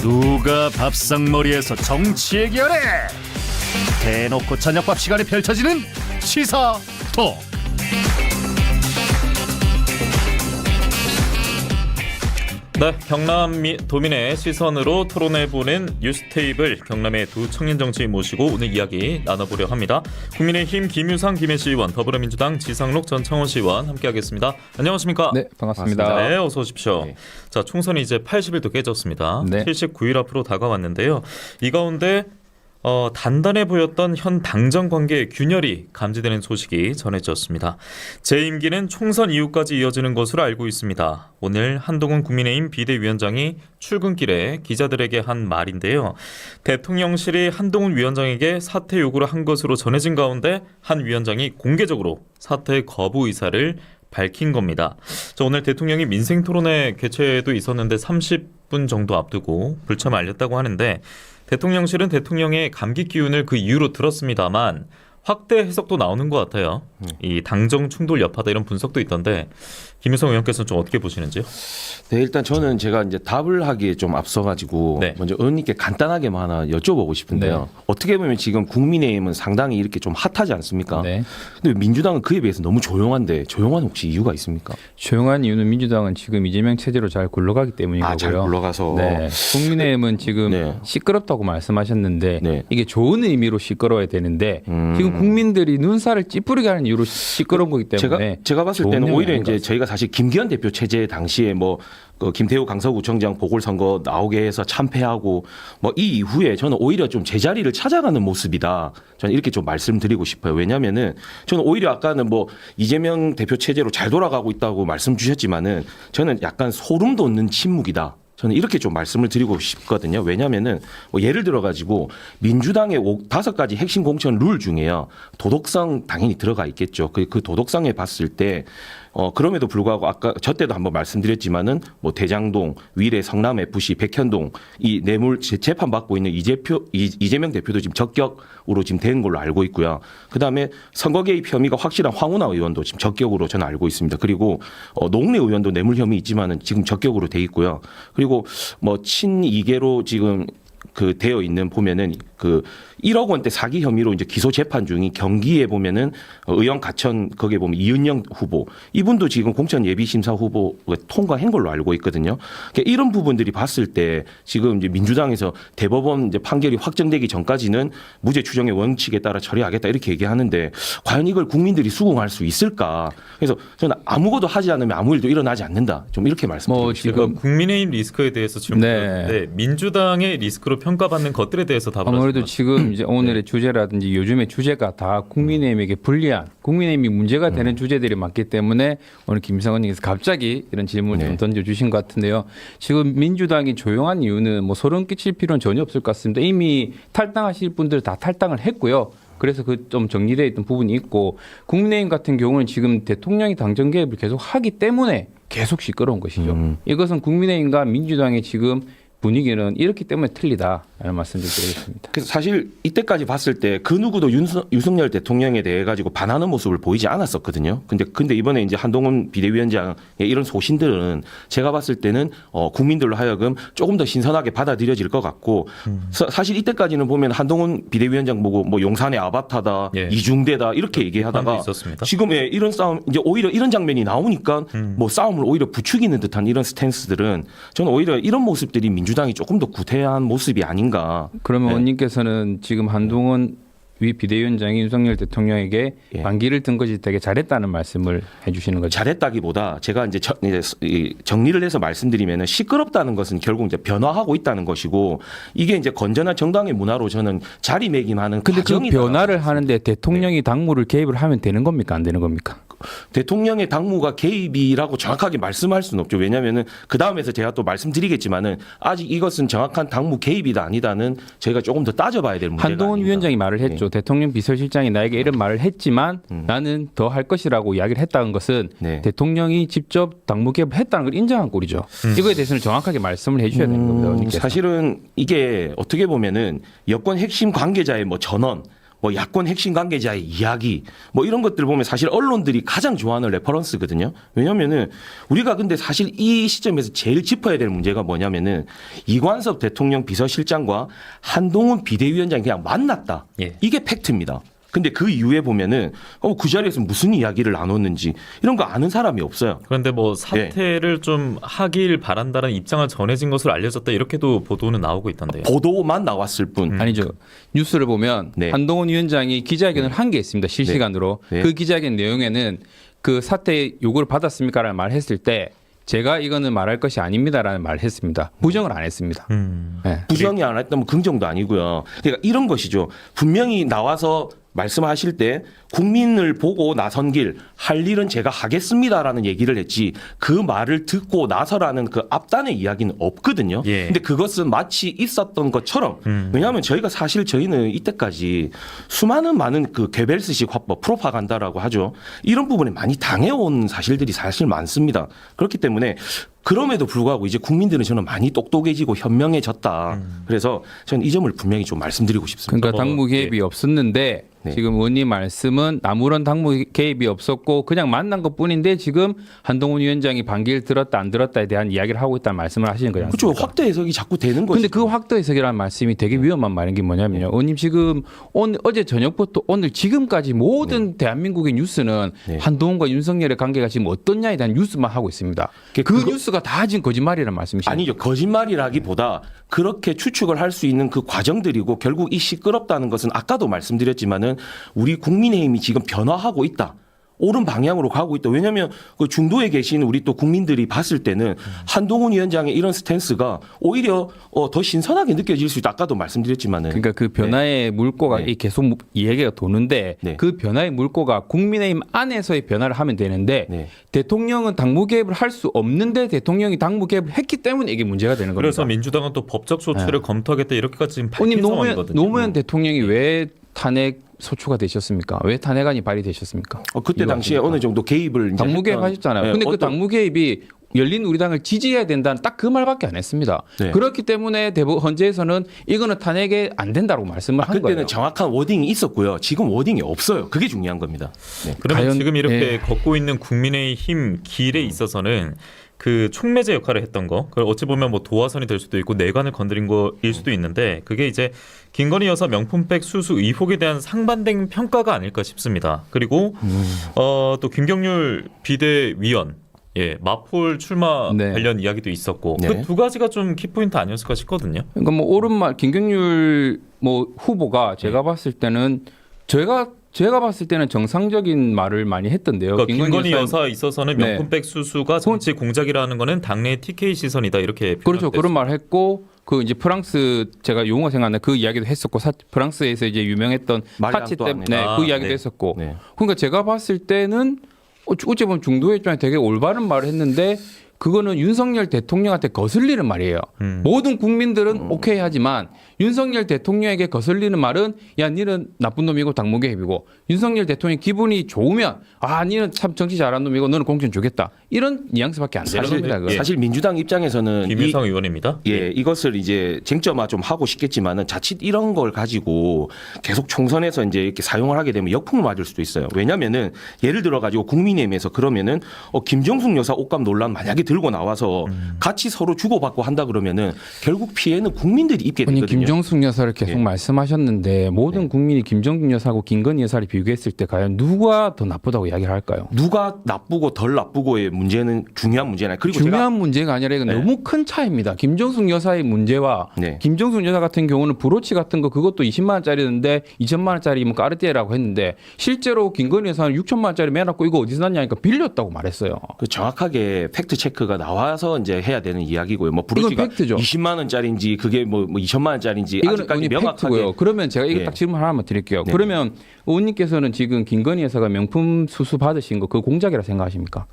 누가 밥상머리에서 정치 얘기하래? 대놓고 저녁밥 시간에 펼쳐지는 시사톡. 네, 경남 도민의 시선으로 토론해보는 뉴스테이블, 경남의 두 청년 정치인 모시고 오늘 이야기 나눠보려 합니다. 국민의힘 김유상 김해시 의원, 더불어민주당 지상록 전 창원시 의원 함께하겠습니다. 안녕하십니까? 네, 반갑습니다. 네, 어서 오십시오. 네. 자, 총선이 이제 80일도 깨졌습니다. 네. 79일 앞으로 다가왔는데요. 이 가운데 단단해 보였던 현 당정 관계의 균열이 감지되는 소식이 전해졌습니다. 재임기는 총선 이후까지 이어지는 것으로 알고 있습니다. 오늘 한동훈 국민의힘 비대위원장이 출근길에 기자들에게 한 말인데요. 대통령실이 한동훈 위원장에게 사퇴 요구를 한 것으로 전해진 가운데 한 위원장이 공개적으로 사퇴 거부 의사를 밝힌 겁니다. 오늘 대통령이 민생토론회 개최도 있었는데 30분 정도 앞두고 불참을 알렸다고 하는데 대통령실은 대통령의 감기 기운을 그 이유로 들었습니다만 확대 해석도 나오는 것 같아요. 이 당정 충돌 여파다 이런 분석도 있던데 김유성 의원께서는 좀 어떻게 보시는지요? 네, 일단 저는 제가 이제 답을 하기에 좀 앞서가지고 네. 먼저 의원님께 간단하게만 하나 여쭤보고 싶은데요. 네. 어떻게 보면 지금 국민의힘은 상당히 이렇게 좀 핫하지 않습니까? 네. 근데 민주당은 그에 비해서 너무 조용한데 조용한 혹시 이유가 있습니까? 조용한 이유는 민주당은 지금 이재명 체제로 잘 굴러가기 때문인 거고요. 잘 굴러가서. 네. 국민의힘은 지금 네. 시끄럽다고 말씀하셨는데 네. 이게 좋은 의미로 시끄러워야 되는데 지금 국민들이 눈살을 찌푸리게 하는 이유로 시끄러운 거기 때문에 제가 봤을 때는 좋은 오히려 내용이 이제 아닌가 저희가 사실 김기현 대표 체제 당시에 그 김태우 강서구청장 보궐선거 나오게 해서 참패하고 이 이후에 저는 오히려 좀 제자리를 찾아가는 모습이다. 저는 이렇게 좀 말씀드리고 싶어요. 왜냐하면은 저는 오히려 아까는 이재명 대표 체제로 잘 돌아가고 있다고 말씀 주셨지만은 저는 약간 소름 돋는 침묵이다. 저는 이렇게 좀 말씀을 드리고 싶거든요. 왜냐하면은 예를 들어 가지고 민주당의 5가지 핵심 공천 룰 중에요. 도덕성 당연히 들어가 있겠죠. 그 도덕성에 봤을 때 그럼에도 불구하고 아까 저 때도 한번 말씀드렸지만은 대장동, 위례, 성남 FC, 백현동 이 뇌물 재판 받고 있는 이재명 대표도 지금 적격으로 지금 된 걸로 알고 있고요. 그다음에 선거 개입 혐의가 확실한 황운하 의원도 지금 적격으로 저는 알고 있습니다. 그리고 노웅래 의원도 뇌물 혐의 있지만은 지금 적격으로 돼 있고요. 그리고 친이계로 지금 되어 있는 보면은 1억 원대 사기 혐의로 이제 기소 재판 중인 경기에 보면은 의원 가천 거기에 보면 이은영 후보 이분도 지금 공천 예비 심사 후보 통과한 걸로 알고 있거든요. 그러니까 이런 부분들이 봤을 때 지금 이제 민주당에서 대법원 이제 판결이 확정되기 전까지는 무죄 추정의 원칙에 따라 처리하겠다 이렇게 얘기하는데 과연 이걸 국민들이 수긍할 수 있을까? 그래서 저는 아무것도 하지 않으면 아무 일도 일어나지 않는다. 좀 이렇게 말씀드리고 싶어요. 지금 국민의힘 리스크에 대해서 질문드렸는데 민주당의 리스크로 평가받는 것들에 대해서 답을 아무래도 하시면. 지금 이제 오늘의 주제라든지 요즘의 주제가 다 국민의힘에게 불리한 국민의힘이 문제가 되는 주제들이 많기 때문에 오늘 김유상 의원님께서 갑자기 이런 질문을 좀 던져주신 것 같은데요. 지금 민주당이 조용한 이유는 소름 끼칠 필요는 전혀 없을 것 같습니다. 이미 탈당하실 분들 다 탈당을 했고요. 그래서 좀 정리되어 있던 부분이 있고 국민의힘 같은 경우는 지금 대통령이 당정 개입을 계속 하기 때문에 계속 시끄러운 것이죠. 이것은 국민의힘과 민주당의 지금 분위기는 이렇기 때문에 틀리다라는 말씀을 드리겠습니다. 그래서 사실 이때까지 봤을 때 그 누구도 윤석열 대통령에 대해 가지고 반하는 모습을 보이지 않았었거든요. 근데 이번에 이제 한동훈 비대위원장의 이런 소신들은 제가 봤을 때는 국민들로 하여금 조금 더 신선하게 받아들여질 것 같고 사실 이때까지는 보면 한동훈 비대위원장 보고 용산의 아바타다, 예. 이중대다 이렇게 얘기하다가 지금 이런 싸움 이제 오히려 이런 장면이 나오니까 싸움을 오히려 부추기는 듯한 이런 스탠스들은 저는 오히려 이런 모습들이 민주당이 조금 더 구태한 모습이 아닌가. 그러면 의원님께서는 지금 한동훈 위 비대위원장이 윤석열 대통령에게 반기를 든 것이 되게 잘했다는 말씀을 해주시는 거죠. 잘했다기보다 제가 이제 정리를 해서 말씀드리면은 시끄럽다는 것은 결국 이제 변화하고 있다는 것이고 이게 이제 건전한 정당의 문화로 저는 자리매김하는 근데 그 과정이다. 변화를 하는데 대통령이 당무를 개입을 하면 되는 겁니까? 안 되는 겁니까? 대통령의 당무가 개입이라고 정확하게 말씀할 수는 없죠. 왜냐하면은 그 다음에서 제가 또 말씀드리겠지만은 아직 이것은 정확한 당무 개입이다 아니다는 저희가 조금 더 따져봐야 될 문제가 한동훈 아닌가. 위원장이 말을 했죠. 대통령 비서실장이 나에게 이런 말을 했지만 나는 더 할 것이라고 이야기를 했다는 것은 대통령이 직접 당무 개입을 했다는 걸 인정한 꼴이죠. 이거에 대해서는 정확하게 말씀을 해주셔야 되는 겁니다. 의원님께서. 사실은 이게 어떻게 보면은 여권 핵심 관계자의 전원 뭐 야권 핵심 관계자의 이야기 뭐 이런 것들 보면 사실 언론들이 가장 좋아하는 레퍼런스거든요. 왜냐하면은 우리가 근데 사실 이 시점에서 제일 짚어야 될 문제가 뭐냐면은 이관섭 대통령 비서실장과 한동훈 비대위원장이 그냥 만났다. 예. 이게 팩트입니다. 근데 그 이후에 보면은 그 자리에서 무슨 이야기를 나눴는지 이런 거 아는 사람이 없어요. 그런데 뭐 사퇴를 좀 하길 바란다는 입장을 전해진 것으로 알려졌다 이렇게도 보도는 나오고 있던데요. 보도만 나왔을 뿐. 아니죠. 뉴스를 보면 네. 한동훈 위원장이 기자회견을 한 게 있습니다. 실시간으로. 네. 그 기자회견 내용에는 그 사퇴 요구를 받았습니까라는 말을 했을 때 제가 이거는 말할 것이 아닙니다라는 말을 했습니다. 부정을 안 했습니다. 네. 부정이 안 했다면 긍정도 아니고요. 그러니까 이런 것이죠. 분명히 나와서 말씀하실 때 국민을 보고 나선 길 할 일은 제가 하겠습니다라는 얘기를 했지 그 말을 듣고 나서라는 그 앞단의 이야기는 없거든요. 예. 근데 그것은 마치 있었던 것처럼 왜냐하면 저희는 이때까지 수많은 많은 그 괴벨스식 화법 프로파간다라고 하죠. 이런 부분에 많이 당해온 사실들이 사실 많습니다. 그렇기 때문에 그럼에도 불구하고 이제 국민들은 저는 많이 똑똑해지고 현명해졌다. 그래서 저는 이 점을 분명히 좀 말씀드리고 싶습니다. 그러니까 당무 개입이 없었는데 네. 지금 의원님 말씀은 아무런 당무 개입이 없었고 그냥 만난 것뿐인데 지금 한동훈 위원장이 반기를 들었다 안 들었다에 대한 이야기를 하고 있다는 말씀을 하시는 거죠. 그렇죠. 확대 해석이 자꾸 되는 거죠. 근데 그 확대 해석이라는 말씀이 되게 위험한 말인 게 뭐냐면요. 의원님 지금 어제 저녁부터 오늘 지금까지 모든 대한민국의 뉴스는 네. 한동훈과 윤석열의 관계가 지금 어떻냐에 대한 뉴스만 하고 있습니다. 그 뉴스가 다 지금 거짓말이라는 말씀이시죠. 아니죠. 거짓말이라기보다 그렇게 추측을 할 수 있는 그 과정들이고 결국 이 시끄럽다는 것은 아까도 말씀드렸지만은 우리 국민의힘이 지금 변화하고 있다. 옳은 방향으로 가고 있다. 왜냐하면 그 중도에 계신 우리 또 국민들이 봤을 때는 한동훈 위원장의 이런 스탠스가 오히려 더 신선하게 느껴질 수 있다. 아까도 말씀드렸지만은. 그러니까 그 변화의 물꼬가 네. 계속 이야기가 도는데 네. 그 변화의 물꼬가 국민의힘 안에서의 변화를 하면 되는데 네. 대통령은 당무 개입을 할 수 없는데 대통령이 당무 개입을 했기 때문에 이게 문제가 되는 겁니다. 그래서 민주당은 또 법적 조치를 검토하겠다 이렇게까지 지금 밝힌 의원님 상황이거든요. 노무현 대통령이 왜 탄핵 소추가 되셨습니까? 왜 탄핵안이 발의되셨습니까? 그때 당시에 어느 정도 개입을 이제 당무 개입 했던- 하셨잖아요. 네, 근데 그 어떤- 당무 개입이 열린 우리당을 지지해야 된다는 딱 그 말밖에 안 했습니다. 네. 그렇기 때문에 헌재에서는 이거는 탄핵에 안 된다고 말씀을 한 그때는 거예요. 정확한 워딩이 있었고요. 지금 워딩이 없어요. 그게 중요한 겁니다. 네. 그러면 과연- 지금 이렇게 예. 걷고 있는 국민의힘 길에 있어서는 그 촉매제 역할을 했던 거, 그걸 어찌 보면 뭐 도화선이 될 수도 있고 내관을 건드린 거일 수도 있는데 그게 이제 김건희 여사 명품백 수수 의혹에 대한 상반된 평가가 아닐까 싶습니다. 그리고 또 김경률 비대위원 마폴 출마 네. 관련 이야기도 있었고 네. 그 두 가지가 좀 키포인트 아니었을까 싶거든요. 그러니까 뭐 옳은 말 김경률 뭐 후보가 제가 봤을 때는 제가 봤을 때는 정상적인 말을 많이 했던데요. 그러니까 김건희 여사는- 여사에 있어서는 네. 명품백 수수가 정치 공작이라는 거는 당내 TK 시선이다 이렇게 그렇죠. 표현됐습니다. 그런 말 했고 그 이제 프랑스 제가 용어 생각나 그 이야기도 했었고 프랑스에서 이제 유명했던 마리 파치 때문에 앙뚜아네. 그 이야기도 네. 했었고 네. 그러니까 제가 봤을 때는 어찌 보면 중도의 입장에 되게 올바른 말을 했는데 그거는 윤석열 대통령한테 거슬리는 말이에요. 모든 국민들은 오케이 하지만 윤석열 대통령에게 거슬리는 말은 야 니는 나쁜 놈이고 당무 개입이고 윤석열 대통령 기분이 좋으면 아 니는 참 정치 잘하는 놈이고 너는 공천 주겠다 이런 뉘앙스밖에 안 되는 겁니다. 그거. 사실 민주당 입장에서는 김유성 의원입니다. 이것을 이제 쟁점화 좀 하고 싶겠지만은 자칫 이런 걸 가지고 계속 총선에서 이제 이렇게 사용을 하게 되면 역풍을 맞을 수도 있어요. 왜냐면은 예를 들어 가지고 국민의힘에서 그러면은 김정숙 여사 옷감 논란 만약에 들고 나와서 같이 서로 주고받고 한다 그러면은 결국 피해는 국민들이 입게 아니 되거든요. 김정숙 여사를 계속 예. 말씀하셨는데 모든 국민이 김정숙 여사하고 김건희 여사를 비교했을 때 과연 누가 더 나쁘다고 이야기를 할까요? 누가 나쁘고 덜 나쁘고의 문제는 중요한 문제나 그리고 중요한 문제가 아니라 이건 네. 너무 큰 차이입니다. 김정숙 여사의 문제와 네. 김정숙 여사 같은 경우는 브로치 같은 거 그것도 20만 원짜리인데 2천만 원짜리 뭐 까르띠에라고 했는데 실제로 김건희 여사는 6천만 원짜리 매놨고 이거 어디서 났냐니까 빌렸다고 말했어요. 그 정확하게 팩트 체크가 나와서 이제 해야 되는 이야기고요. 뭐 브로치가 팩트죠. 20만 원짜리인지 그게 뭐 2천만 원짜리인지 이거는 아직까지 의원님 명확하게 팩트고요. 그러면 제가 이거 예. 딱 질문 하나만 드릴게요. 네. 그러면 의원님께서는 지금 김건희 여사가 명품 수수 받으신 거 그 공작이라 생각하십니까?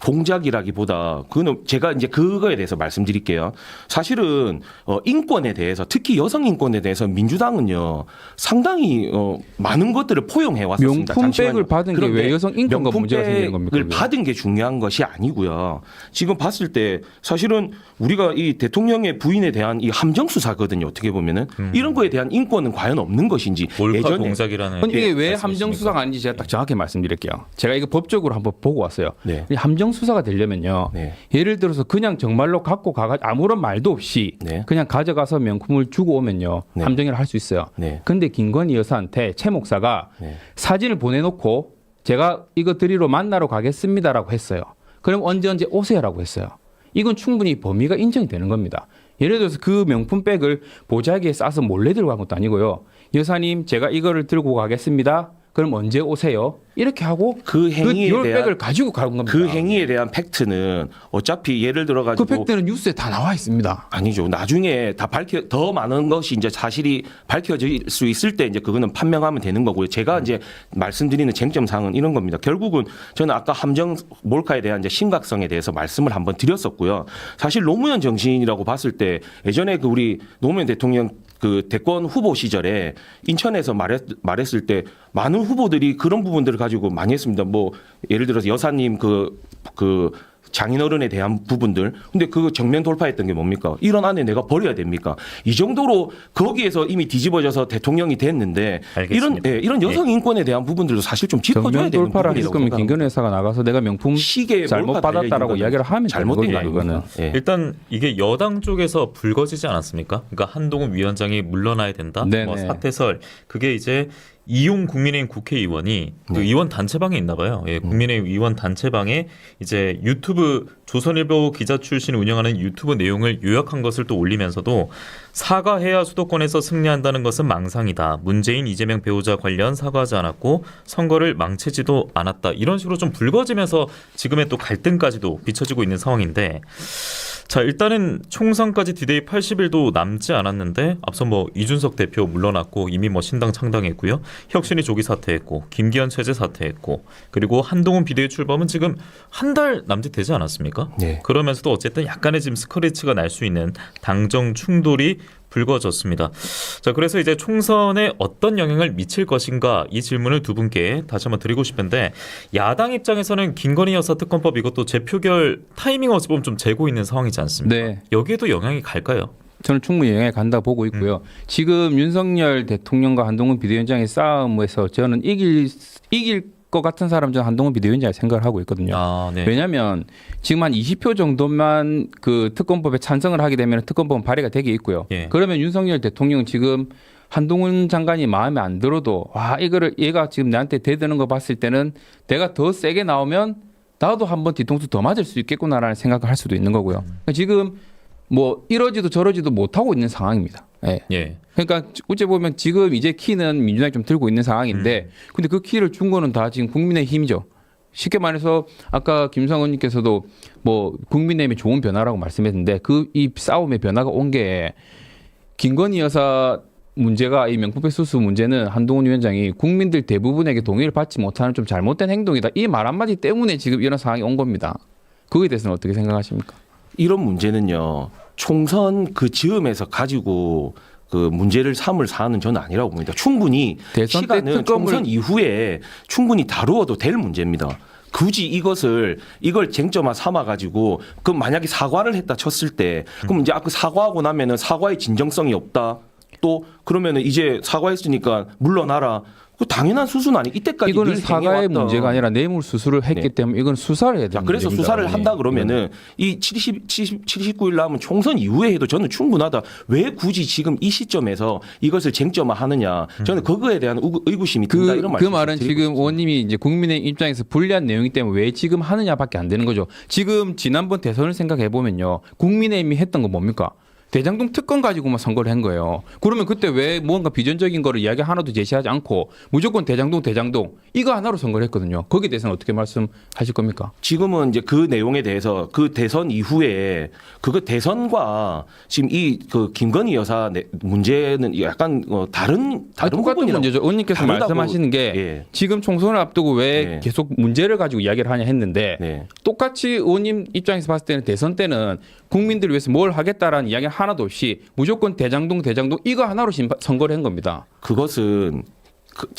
공작이라기보다 그는 제가 이제 그거에 대해서 말씀드릴게요. 사실은 인권에 대해서 특히 여성 인권에 대해서 민주당은요 상당히 많은 것들을 포용해 왔습니다. 명품백을 받은 게 왜 그런데 여성 인권과 문제가 생기는 겁니까? 명품백을 받은 게 중요한 것이 아니고요. 지금 봤을 때 사실은 우리가 이 대통령의 부인에 대한 이 함정 수사거든요. 어떻게 보면은 이런 거에 대한 인권은 과연 없는 것인지 몰카 공작이라는 아니, 이게 왜 말씀이십니까? 함정 수사가 아닌지 제가 딱 정확히 말씀드릴게요. 제가 이거 법적으로 한번 보고 왔어요. 네. 이 함정 수사가 되려면요. 네. 예를 들어서 그냥 정말로 갖고 가가 아무런 말도 없이 네. 그냥 가져가서 명품을 주고 오면요. 네. 함정이라 할 수 있어요. 네. 근데 김건희 여사한테 최 목사가 네. 사진을 보내놓고 제가 이거 드리러 만나러 가겠습니다라고 했어요. 그럼 언제 오세요라고 했어요. 이건 충분히 범위가 인정이 되는 겁니다. 예를 들어서 그 명품백을 보자기에 싸서 몰래 들고 간 것도 아니고요. 여사님 제가 이거를 들고 가겠습니다. 그럼 언제 오세요? 이렇게 하고 그 행위에 그 대한 백을 가지고 가는 겁니다. 그 행위에 대한 팩트는 어차피 예를 들어 그 가지고 팩트는 뉴스에 다 나와 있습니다. 아니죠. 나중에 다 더 많은 것이 이제 사실이 밝혀질 수 있을 때 이제 그거는 판명하면 되는 거고요. 제가 이제 말씀드리는 쟁점 사항은 이런 겁니다. 결국은 저는 아까 함정 몰카에 대한 이제 심각성에 대해서 말씀을 한번 드렸었고요. 사실 노무현 정신이라고 봤을 때 예전에 그 우리 노무현 대통령 그 대권 후보 시절에 인천에서 말했을 때 많은 후보들이 그런 부분들을 가지고 많이 했습니다. 뭐 예를 들어서 여사님 그 장인어른에 대한 부분들. 근데 그 정면 돌파했던 게 뭡니까? 이런 아내 내가 버려야 됩니까? 이 정도로 거기에서 이미 뒤집어져서 대통령이 됐는데 알겠습니다. 이런 여성 인권에 대한 부분들도 사실 좀 짚어줘야 정면 되는 돌파를 했을 부분이라고 거면 생각합니다. 김건희 여사가 나가서 내가 명품 시계에 잘못 몰카 달려 받았다라고 있는 이야기를 하면 잘못된 거 되는 거죠, 아닙니까? 이거는. 예. 일단 이게 여당 쪽에서 불거지지 않았습니까? 그러니까 한동훈 위원장이 물러나야 된다. 네네. 뭐 사퇴설 그게 이제 이용 국민의힘 국회의원이 그 네. 의원 단체방에 있나 봐요. 예, 국민의힘 의원 단체방에 이제 유튜브 조선일보 기자 출신 운영하는 유튜브 내용을 요약한 것을 또 올리면서도 사과해야 수도권에서 승리한다는 것은 망상이다. 문재인 이재명 배우자 관련 사과하지 않았고 선거를 망치지도 않았다. 이런 식으로 좀 불거지면서 지금의 또 갈등까지도 비춰지고 있는 상황인데 자 일단은 총선까지 디데이 80일도 남지 않았는데 앞서 뭐 이준석 대표 물러났고 이미 뭐 신당 창당했고요. 혁신이 조기 사퇴했고 김기현 체제 사퇴했고 그리고 한동훈 비대위 출범은 지금 한 달 남짓 되지 않았습니까? 네. 그러면서도 어쨌든 약간의 지금 스크래치가 날 수 있는 당정 충돌이 불거졌습니다. 자, 그래서 이제 총선에 어떤 영향을 미칠 것인가 이 질문을 두 분께 다시 한번 드리고 싶은데 야당 입장에서는 김건희 여사 특검법 이것도 재표결 타이밍 어찌 보면 좀 재고 있는 상황이지 않습니까? 네. 여기에도 영향이 갈까요? 저는 충분히 영향이 간다 보고 있고요. 지금 윤석열 대통령과 한동훈 비대위원장의 싸움에서 저는 이길 것 같은 사람 저는 한동훈 비대위원장이 생각을 하고 있거든요. 아, 네. 왜냐하면 지금 한 20표 정도만 그 특검법에 찬성을 하게 되면 특검법은 발의가 되게 있고요. 예. 그러면 윤석열 대통령은 지금 한동훈 장관이 마음에 안 들어도 와 이거를 얘가 지금 나한테 대드는 거 봤을 때는 내가 더 세게 나오면 나도 한번 뒤통수 더 맞을 수 있겠구나라는 생각을 할 수도 있는 거고요. 그러니까 지금 뭐 이러지도 저러지도 못하고 있는 상황입니다. 예. 예. 그러니까 어째 보면 지금 이제 키는 민주당이 좀 들고 있는 상황인데 근데 그 키를 준 거는 다 지금 국민의힘이죠. 쉽게 말해서 아까 김성원님께서도 뭐 국민의힘의 좋은 변화라고 말씀했는데 그 이 싸움의 변화가 온 게 김건희 여사 문제가 이 명품백 수수 문제는 한동훈 위원장이 국민들 대부분에게 동의를 받지 못하는 좀 잘못된 행동이다. 이 말 한마디 때문에 지금 이런 상황이 온 겁니다. 그거에 대해서는 어떻게 생각하십니까? 이런 문제는요. 총선 그 즈음에서 가지고 그 문제를 삼을 사안은 저는 아니라고 봅니다. 충분히 대선 때 시간은 특검을- 총선 이후에 충분히 다루어도 될 문제입니다. 굳이 이걸 쟁점화 삼아 가지고 그럼 만약에 사과를 했다 쳤을 때 그럼 이제 그 사과하고 나면은 사과의 진정성이 없다. 또 그러면은 이제 사과했으니까 물러나라. 그 당연한 수순 아니 이때까지 이거는 늘 사과의 행해왔던. 문제가 아니라 뇌물 수수를 했기 네. 때문에 이건 수사를 해야 자, 되는 그래서 문제입니다. 수사를 네. 한다 그러면은 이 79일 남은 총선 이후에 해도 저는 충분하다. 왜 굳이 지금 이 시점에서 이것을 쟁점화하느냐? 저는 그거에 대한 의구심이 든다 이런 그 말씀. 말은 지금 의원님이 이제 국민의 입장에서 불리한 내용이기 때문에 왜 지금 하느냐밖에 안 되는 거죠. 지금 지난번 대선을 생각해 보면요, 국민의힘이 했던 건 뭡니까? 대장동 특권 가지고만 선거를 한 거예요. 그러면 그때 왜 무언가 비전적인 거를 이야기 하나도 제시하지 않고 무조건 대장동 이거 하나로 선거를 했거든요. 거기에 대해서는 어떻게 말씀하실 겁니까? 지금은 이제 그 내용에 대해서 그 대선 이후에 그거 대선과 지금 이 그 김건희 여사 문제는 약간 다른 똑같은 부분이라고. 문제죠. 의원님께서 다르다고. 말씀하시는 게 예. 지금 총선을 앞두고 왜 네. 계속 문제를 가지고 이야기를 하냐 했는데 네. 똑같이 의원님 입장에서 봤을 때는 대선 때는 국민들을 위해서 뭘 하겠다라는 이야기 하나도 없이 무조건 대장동 이거 하나로 선거를 한 겁니다. 그것은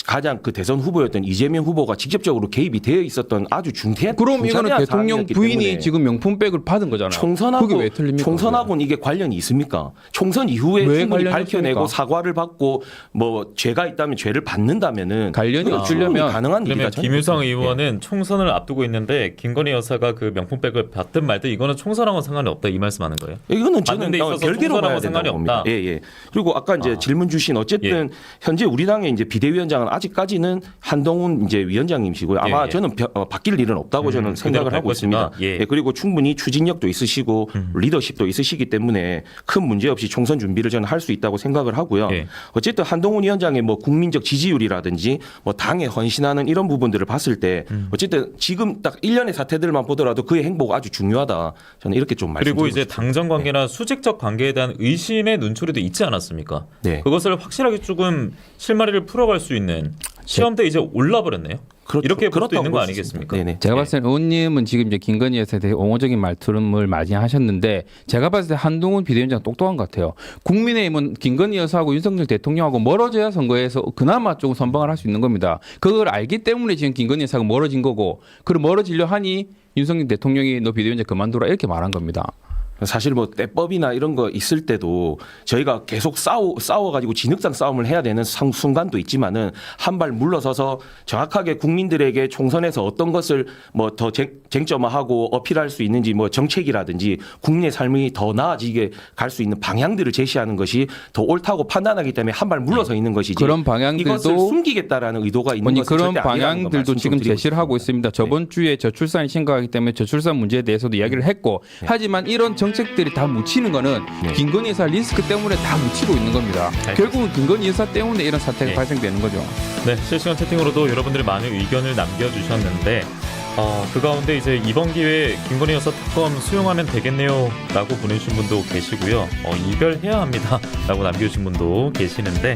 가장 그 대선 후보였던 이재명 후보가 직접적으로 개입이 되어 있었던 아주 중대한 그럼 이거는 중차대한 대통령 사안이었기 부인이 때문에 지금 명품백을 받은 거잖아요. 그게 왜 틀립니까? 총선하고는 이게 관련이 있습니까? 총선 이후에 왜 충분히 관련이 밝혀내고 없습니까? 사과를 받고 뭐 죄가 있다면 죄를 받는다면은 관련이 그건 충분히 없으려면 가능한 일이다. 그러면 저는 김유성 그렇게 의원은 총선을 앞두고 있는데 김건희 여사가 그 명품백을 받든 말든 이거는 총선하고는 상관이 없다 이 말씀하는 거예요? 이거는 받는 저는 데 있어서 별개로 봐야 총선하고 상관이 된다고 봅니다. 없다. 예. 그리고 아까 이제 질문 주신 어쨌든 현재 우리 당의 이제 비대위원장은 아직까지는 한동훈 이제 위원장님이시고요. 아마 예. 저는 바뀔 일은 없다고 저는 생각을 그대로 하고 갈 있습니다. 것이다. 예. 그리고 충분히 추진력도 있으시고 리더십도 있으시기 때문에 큰 문제 없이 총선 준비를 저는 할 수 있다고 생각을 하고요. 예. 어쨌든 한동훈 위원장의 뭐 국민적 지지율이라든지 뭐 당에 헌신하는 이런 부분들을 봤을 때 어쨌든 지금 딱 1년의 사태들만 보더라도 그의 행보가 아주 중요하다. 저는 이렇게 좀 말씀드리고 그리고 이제 싶습니다. 당정 관계나 수직적 관계에 대한 의심의 눈초리도 있지 않았습니까? 네. 그것을 확실하게 조금 실마리를 풀어갈 수 있는 시험대 이제 올라버렸네요. 그렇죠. 이렇게 볼 수도 그렇다고 있는 거 볼수 아니겠습니까? 있습니다. 네네. 제가 봤을 때 의원님은 지금 이제 김건희 여사에 대해 옹호적인 말투를 많이 하셨는데 제가 봤을 때 한동훈 비대위원장 똑똑한 것 같아요. 국민의힘은 김건희 여사하고 윤석열 대통령하고 멀어져야 선거에서 그나마 조금 선방을 할 수 있는 겁니다. 그걸 알기 때문에 지금 김건희 여사가 멀어진 거고 그걸 멀어지려 하니 윤석열 대통령이 너 비대위원장 그만두라 이렇게 말한 겁니다. 사실 뭐 때법이나 이런 거 있을 때도 저희가 계속 싸워가지고 진흙탕 싸움을 해야 되는 순간도 있지만은 한 발 물러서서 정확하게 국민들에게 총선에서 어떤 것을 뭐 더 쟁점화하고 어필할 수 있는지 뭐 정책이라든지 국민의 삶이 더 나아지게 갈 수 있는 방향들을 제시하는 것이 더 옳다고 판단하기 때문에 한 발 물러서 있는 것이지 그런 방향들도 이것을 숨기겠다라는 의도가 있는 것은 그런 절대 아니라는 거 방향들도 지금 말씀드리고 제시를 하고 있습니다. 저번 주에 저출산이 심각하기 때문에 저출산 문제에 대해서도 이야기를 했고 하지만 이런 정책들이 다 묻히는 거는 김건희 여사 리스크 때문에 다 묻히고 있는 겁니다. 결국은 김건희 여사 때문에 이런 사태가 발생되는 거죠. 네, 실시간 채팅으로도 여러분들이 많은 의견을 남겨주셨는데 그 가운데 이제 이번 기회에 김건희 여사 특검 수용하면 되겠네요라고 보내주신 분도 계시고요. 이별해야 합니다라고 남겨주신 분도 계시는데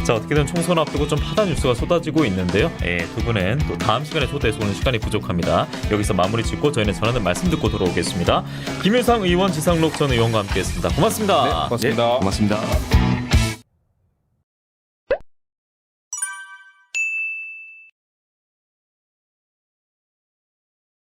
자 어떻게든 총선 앞두고 좀 파다 뉴스가 쏟아지고 있는데요. 두 분은 또 다음 시간에 초대해서 오늘 시간이 부족합니다. 여기서 마무리 짓고 저희는 전하는 말씀 듣고 돌아오겠습니다. 김일상 의원, 지상록 전 의원과 함께했습니다. 고맙습니다. 네, 고맙습니다. 고맙습니다.